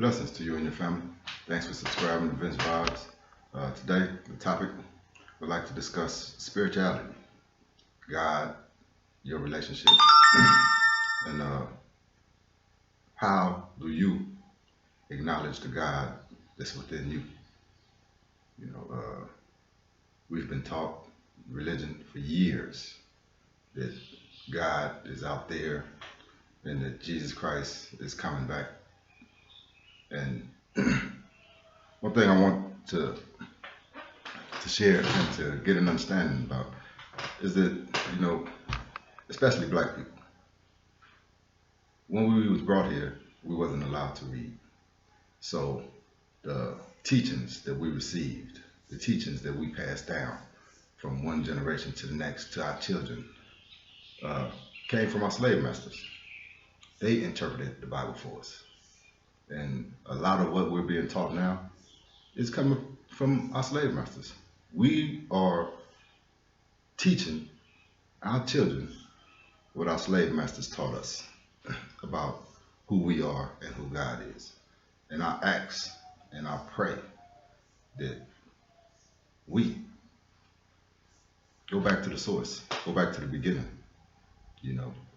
Blessings to you and your family. Thanks for subscribing to Vince Vibes. Today, the topic we'd like to discuss spirituality, God, your relationship, and how do you acknowledge the God that's within you. We've been taught religion for years that God is out there and that Jesus Christ is coming back. And one thing I want to share and to get an understanding about is that, especially black people, when we was brought here, we wasn't allowed to read. So the teachings that we received, the teachings that we passed down from one generation to the next to our children, came from our slave masters. They interpreted the Bible for us. And a lot of what we're being taught now is coming from our slave masters. We are teaching our children what our slave masters taught us about who we are and who God is. And I ask and I pray that we go back to the source, go back to the beginning,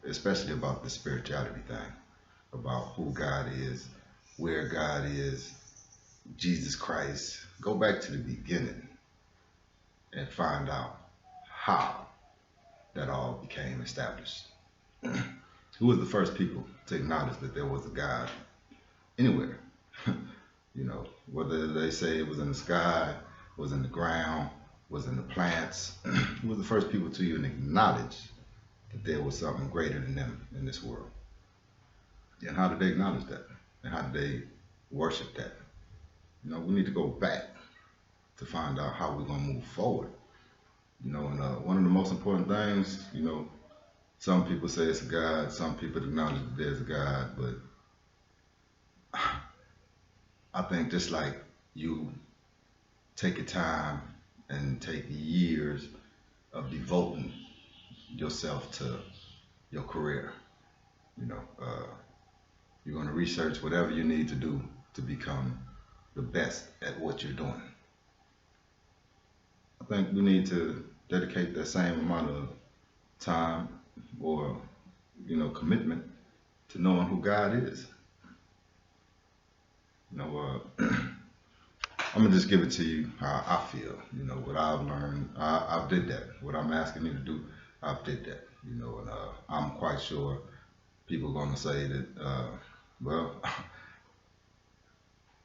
especially about the spirituality thing, about who God is, where God is, Jesus Christ. Go back to the beginning and find out how that all became established. Who was the first people to acknowledge that there was a God anywhere? Whether they say it was in the sky, was in the ground, was in the plants. Who was the first people to even acknowledge that there was something greater than them in this world? And how did they acknowledge that? And how did they worship that? We need to go back to find out how we're going to move forward. And one of the most important things, some people say it's a God, some people acknowledge that there's a God, but I think just like you take your time and take years of devoting yourself to your career, you're going to research whatever you need to do to become the best at what you're doing. I think we need to dedicate that same amount of time or, commitment to knowing who God is. I'm going to just give it to you how I feel, what I've learned. I did that. What I'm asking you to do, I've did that, and I'm quite sure people are going to say that,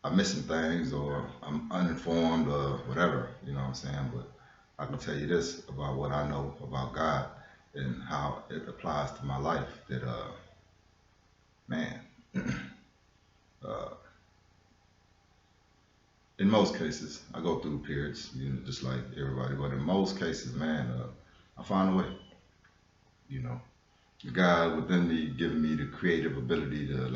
I'm missing things or I'm uninformed or whatever, but I can tell you this about what I know about God and how it applies to my life, that, in most cases, I go through periods, just like everybody, but in most cases, I find a way, God within me giving me the creative ability to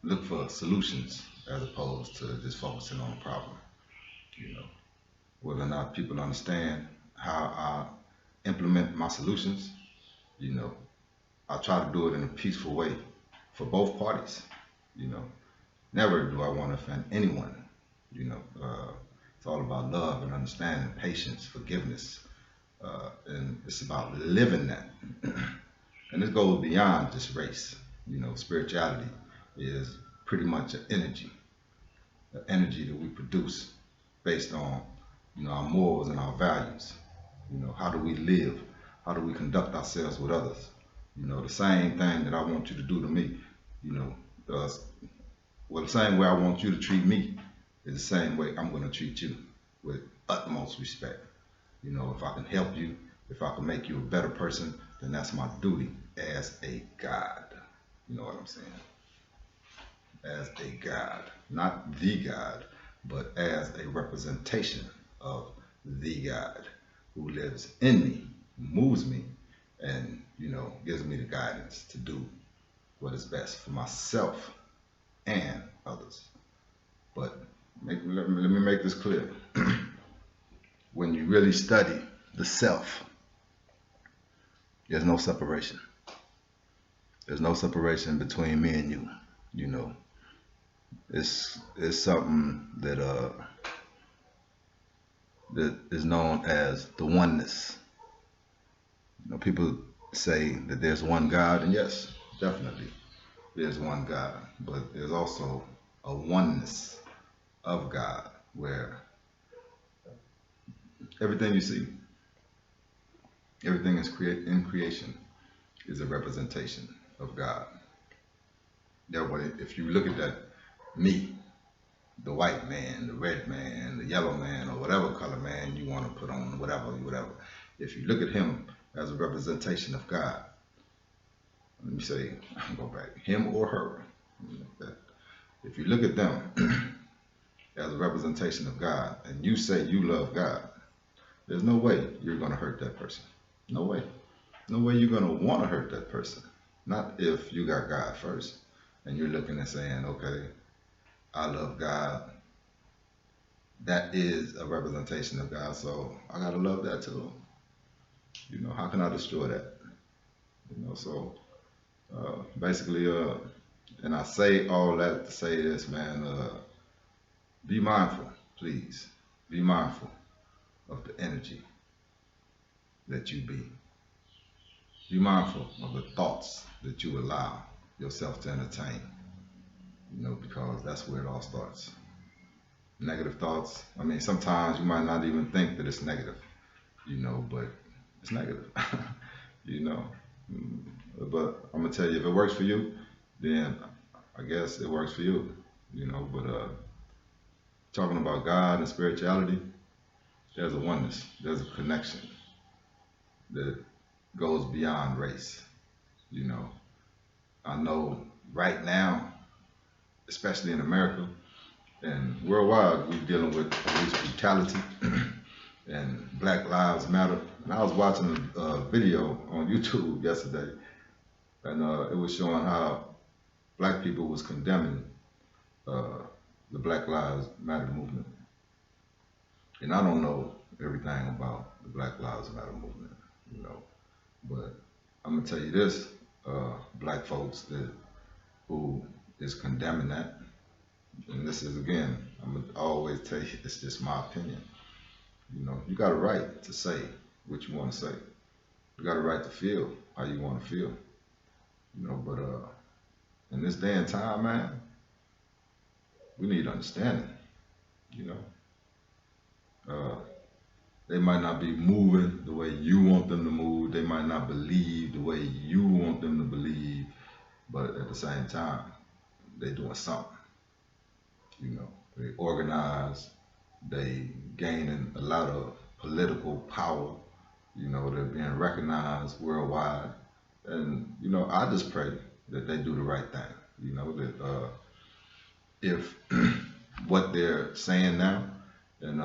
look for solutions as opposed to just focusing on a problem. Whether or not people understand how I implement my solutions, I try to do it in a peaceful way for both parties. Never do I want to offend anyone. It's all about love and understanding, patience, forgiveness, and it's about living that. And this goes beyond just race. Spirituality is pretty much an energy that we produce based on, our morals and our values. How do we live? How do we conduct ourselves with others? The same thing that I want you to do to me, the same way I want you to treat me is the same way I'm going to treat you, with utmost respect. If I can help you, if I can make you a better person, then that's my duty as a God. You know what I'm saying? As a God, not the God, but as a representation of the God who lives in me, moves me, and, gives me the guidance to do what is best for myself and others. But let me make this clear. When you really study the self, there's no separation. There's no separation between me and you. You know, it's something that is known as the oneness. You know, people say that there's one God, and yes, definitely there's one God, but there's also a oneness of God where everything you see, everything is in creation is a representation of God. Therefore, if you look at that, me, the white man, the red man, the yellow man, or whatever color man you want to put on, whatever. If you look at him as a representation of God, let me say, I'll go back, him or her. If you look at them as a representation of God, and you say you love God, there's no way you're going to hurt that person. No way. No way you're going to want to hurt that person. Not if you got God first, and you're looking and saying, okay, I love God. That is a representation of God, so I gotta love that too. You know, how can I destroy that? You know, so basically, and I say all that to say this, man. Be mindful, please. Be mindful of the energy that you be. Be mindful of the thoughts that you allow yourself to entertain. You know, because that's where it all starts. Negative thoughts. I mean, sometimes you might not even think that it's negative, you know, but it's negative, you know. But I'm gonna tell you, if it works for you, then I guess it works for you, you know. But talking about God and spirituality, there's a oneness, there's a connection that goes beyond race, you know. I know right now, especially in America and worldwide, we're dealing with police brutality and Black Lives Matter. And I was watching a video on YouTube yesterday, and it was showing how black people was condemning the Black Lives Matter movement. And I don't know everything about the Black Lives Matter movement, you know, but I'm gonna tell you this, black folks who is condemning that, and this is again, I'm gonna always tell you, it's just my opinion. You know, you got a right to say what you want to say. You got a right to feel how you want to feel. You know, but in this day and time, man, we need understanding. You know, they might not be moving the way you want them to move. They might not believe the way you want them to believe. But at the same time, they're doing something. You know, they organize. They gaining a lot of political power. You know, they're being recognized worldwide. And, you know, I just pray that they do the right thing. You know, that if what they're saying now, and,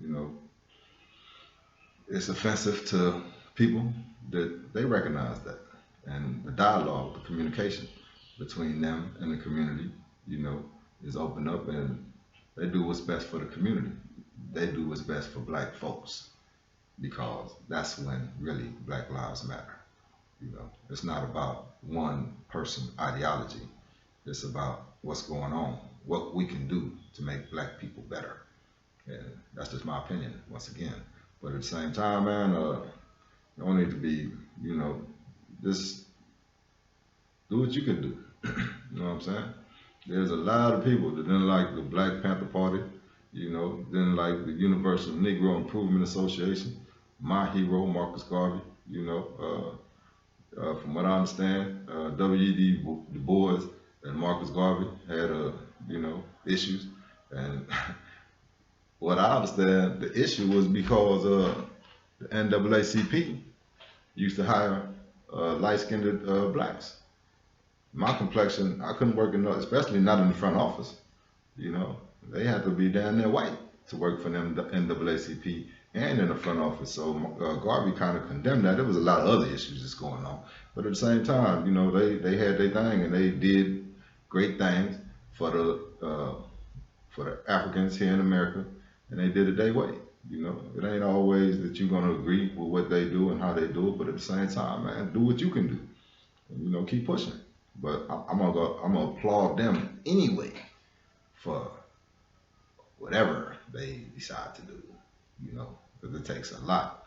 you know, it's offensive to people, that they recognize that. And the dialogue, the communication between them and the community, you know, is opened up, and they do what's best for the community. They do what's best for black folks, because that's when really Black Lives Matter. You know, it's not about one person ideology. It's about what's going on, what we can do to make black people better. And that's just my opinion, once again. But at the same time, man, you don't need to be, you know, just do what you can do. You know what I'm saying? There's a lot of people that didn't like the Black Panther Party, you know, didn't like the Universal Negro Improvement Association, my hero, Marcus Garvey, you know. From what I understand, W.E.D. Du Bois and Marcus Garvey had, you know, issues. And what I understand, the issue was because the NAACP used to hire light-skinned blacks. My complexion, I couldn't work in, especially not in the front office. You know, they had to be down there white to work for them, the NAACP, and in the front office. So Garvey kind of condemned that. There was a lot of other issues that's going on, but at the same time, you know, they had their thing, and they did great things for the Africans here in America, and they did it their way. You know, it ain't always that you're gonna agree with what they do and how they do it, but at the same time, man, do what you can do, and, you know, keep pushing. But I'm gonna applaud them anyway for whatever they decide to do. You know, because it takes a lot.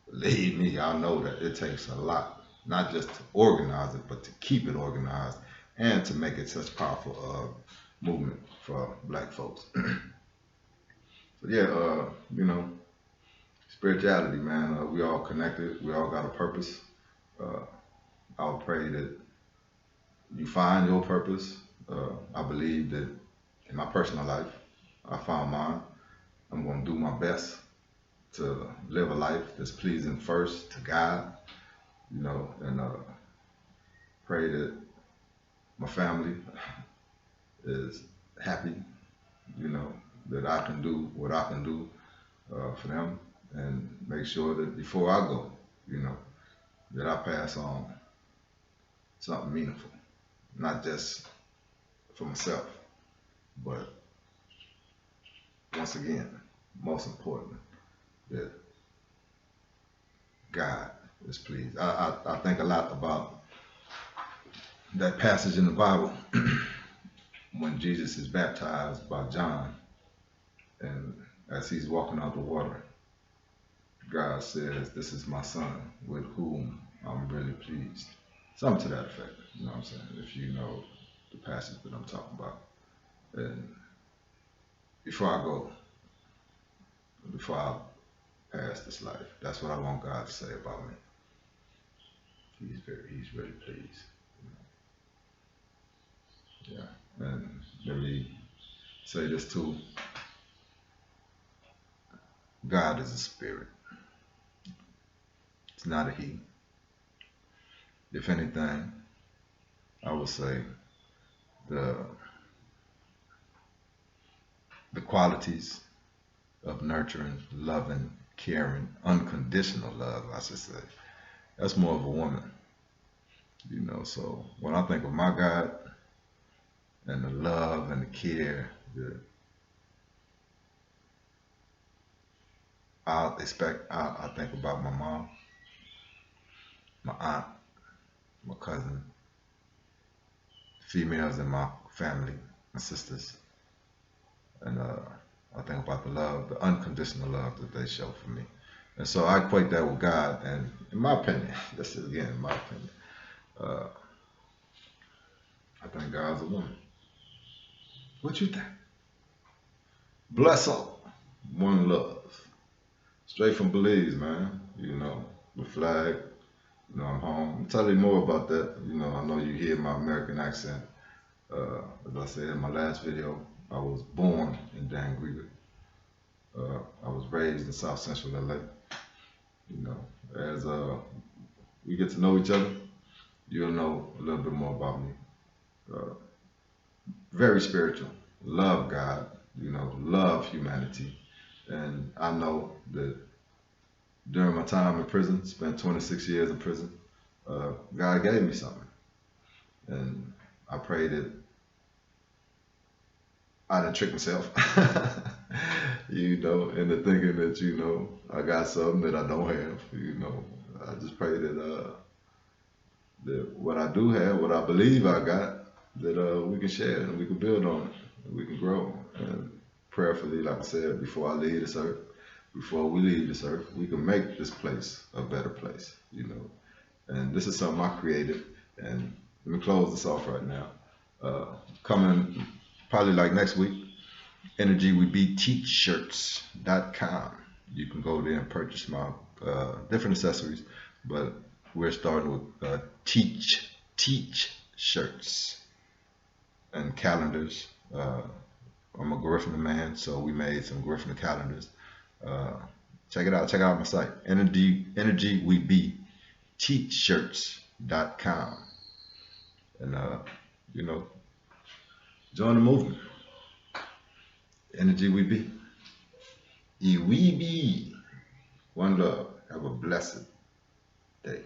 Believe me, I know that it takes a lot, not just to organize it, but to keep it organized and to make it such powerful movement for black folks. So yeah, you know, spirituality, man. We all connected. We all got a purpose. Uh, I'll pray that you find your purpose. I believe that in my personal life, I found mine. I'm going to do my best to live a life that's pleasing first to God, you know, and pray that my family is happy, you know, that I can do what I can do for them, and make sure that before I go, you know, that I pass on something meaningful, not just for myself, but once again, most important, that God is pleased. I think a lot about that passage in the Bible when Jesus is baptized by John, and as he's walking out the water, God says, "This is my son with whom I'm really pleased." Something to that effect, you know what I'm saying? If you know the passage that I'm talking about. And before I go, before I pass this life, that's what I want God to say about me. He's really pleased. Yeah. And let me say this too. God is a spirit. It's not a he. If anything, I would say the qualities of nurturing, loving, caring, unconditional love, I should say, that's more of a woman. You know, so when I think of my God and the love and the care that I expect, I think about my mom, my aunt, my cousin, females in my family, my sisters, and I think about the love, the unconditional love that they show for me. And so I equate that with God, and in my opinion, this is again my opinion, I think God's a woman. What you think? Bless all. One love. Straight from Belize, man. You know, the flag. You know, I'm home. I'll tell you more about that. You know, I know you hear my American accent. As I said in my last video, I was born in Dan Griever. I was raised in South Central LA. You know, as we get to know each other, you'll know a little bit more about me. Very spiritual. Love God. You know, love humanity. And I know that during my time in prison, spent 26 years in prison, God gave me something. And I pray that I didn't trick myself, you know, into thinking that, you know, I got something that I don't have, you know. I just pray that that what I do have, what I believe I got, that we can share and we can build on it, and we can grow. And prayerfully, like I said, before I leave this earth, before we leave this earth, we can make this place a better place, you know. And this is something I created. And let me close this off right now. Coming probably like next week, EnergyWeBeTeachShirts.com. You can go there and purchase my different accessories, but we're starting with teach shirts and calendars. I'm a Griffin man, so we made some Griffin calendars. Check it out. Check out my site, EnergyWeBeTeachShirts.com, and you know, join the movement. Energy we be. We be. One love. Have a blessed day.